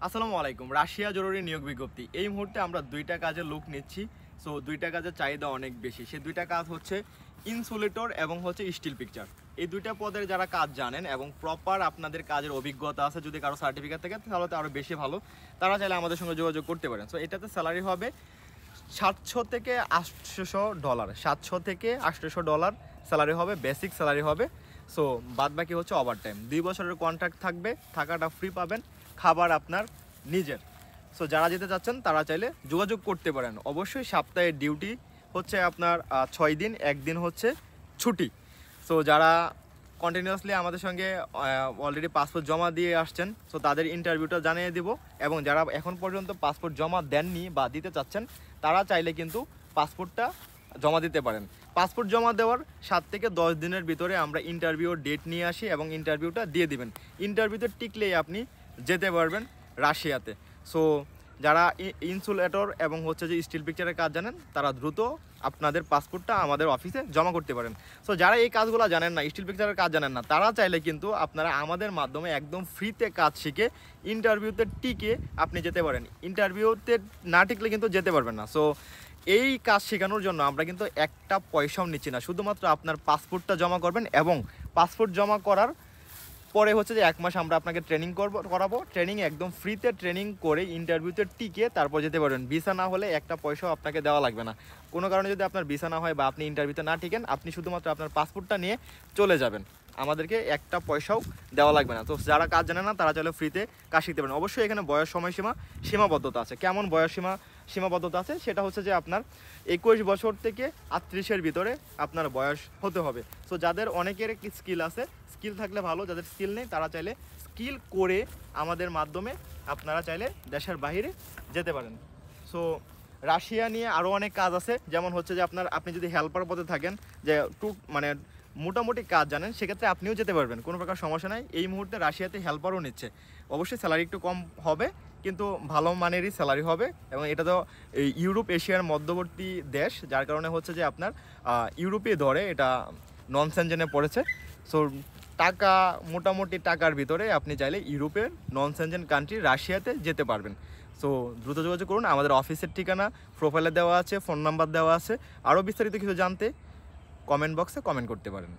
আসসালামু আলাইকুম। রাশিয়া জরুরি নিয়োগ বিজ্ঞপ্তি। এই মুহূর্তে আমরা ২টা কাজের লোক নিচ্ছি। সো ২টা কাজের চাহিদা অনেক বেশি। সেই ২টা কাজ হচ্ছে ইনসুলেটর এবং হচ্ছে স্টিল পিকচার। এই ২টা পদের যারা কাজ জানেন এবং প্রপার আপনাদের কাজের অভিজ্ঞতা আছে, যদি কারো সার্টিফিকেট থাকে তাহলে তো আরও বেশি ভালো। তারা চাইলে আমাদের সঙ্গে যোগাযোগ করতে পারেন। সো এটাতে স্যালারি হবে $700 থেকে $800। $700 থেকে $800 স্যালারি হবে, বেসিক স্যালারি হবে। সো বাদ বাকি হচ্ছে ওভারটাইম। ২ বছরের কন্ট্রাক্ট থাকবে, থাকাটা ফ্রি পাবেন, খাবার আপনার নিজের। সো যারা যেতে চাচ্ছেন তারা চাইলে যোগাযোগ করতে পারেন। অবশ্যই সপ্তাহের ডিউটি হচ্ছে আপনার 6 দিন, 1 দিন হচ্ছে ছুটি। সো যারা কন্টিনিউয়াসলি আমাদের সঙ্গে অলরেডি পাসপোর্ট জমা দিয়ে আসছেন, সো তাদের ইন্টারভিউটা জানিয়ে দিব। এবং যারা এখন পর্যন্ত পাসপোর্ট জমা দেননি বা দিতে চাচ্ছেন, তারা চাইলে কিন্তু পাসপোর্টটা জমা দিতে পারেন। পাসপোর্ট জমা দেওয়ার 7 থেকে 10 দিনের ভিতরে আমরা ইন্টারভিউর ডেট নিয়ে আসি এবং ইন্টারভিউটা দিয়ে দিবেন। ইন্টারভিউতে টিকলেই আপনি যেতে পারবেন রাশিয়াতে। সো যারা ইনসুলেটর এবং হচ্ছে যে স্টিল পিকচারের কাজ জানেন, তারা দ্রুত আপনাদের পাসপোর্টটা আমাদের অফিসে জমা করতে পারেন। সো যারা এই কাজগুলো জানেন না, স্টিল পিকচারের কাজ জানেন না, তারা চাইলে কিন্তু আপনারা আমাদের মাধ্যমে একদম ফ্রিতে কাজ শিখে ইন্টারভিউতে টিকে আপনি যেতে পারেন। ইন্টারভিউতে না টিকলে কিন্তু যেতে পারবেন না। সো এই কাজ শেখানোর জন্য আমরা কিন্তু একটা পয়সাও নিচ্ছি না, শুধুমাত্র আপনার পাসপোর্টটা জমা করবেন এবং পাসপোর্ট জমা করার পরে হচ্ছে যে 1 মাস আমরা আপনাকে ট্রেনিং করাবো। ট্রেনিং একদম ফ্রিতে ট্রেনিং করে ইন্টারভিউতে টিকে তারপর যেতে পারবেন। ভিসা না হলে একটা পয়সাও আপনাকে দেওয়া লাগবে না। কোনো কারণে যদি আপনার ভিসা না হয় বা আপনি ইন্টারভিউতে না টিকেন, আপনি শুধুমাত্র আপনার পাসপোর্টটা নিয়ে চলে যাবেন, আমাদেরকে একটা পয়সাও দেওয়া লাগবে না। তো যারা কাজ জানে না তারা চাইলে ফ্রিতে কাজ শিখতে পারেন। অবশ্যই এখানে বয়স সময়সীমা সীমাবদ্ধতা আছে। কেমন বয়স সীমাবদ্ধতা আছে সেটা হচ্ছে যে আপনার 21 বছর থেকে 38-এর ভিতরে আপনার বয়স হতে হবে। সো যাদের অনেকের স্কিল আছে, স্কিল থাকলে ভালো, যাদের স্কিল নেই তারা চাইলে স্কিল করে আমাদের মাধ্যমে আপনারা চাইলে দেশের বাইরে যেতে পারেন। সো রাশিয়া নিয়ে আরও অনেক কাজ আছে, যেমন হচ্ছে যে আপনি যদি হেল্পার পদে থাকেন, যে মানে মোটামুটি কাজ জানেন, সেক্ষেত্রে আপনিও যেতে পারবেন, কোনো প্রকার সমস্যা নাই। এই মুহূর্তে রাশিয়াতে হেল্পারও নিচ্ছে। অবশ্যই স্যালারি একটু কম হবে, কিন্তু ভালো মানেরই স্যালারি হবে। এবং এটা তো ইউরোপ এশিয়ার মধ্যবর্তী দেশ, যার কারণে হচ্ছে যে আপনার ইউরোপে ধরে, এটা নন সেনজেনে পড়েছে। সো টাকা মোটামুটি টাকার ভিতরে আপনি চাইলে ইউরোপের নন সেনজেন কান্ট্রি রাশিয়াতে যেতে পারবেন। সো দ্রুত যোগাযোগ করুন। আমাদের অফিসের ঠিকানা প্রোফাইলে দেওয়া আছে, ফোন নাম্বার দেওয়া আছে। আরও বিস্তারিত কিছু জানতে কমেন্ট বক্সে কমেন্ট করতে পারেন।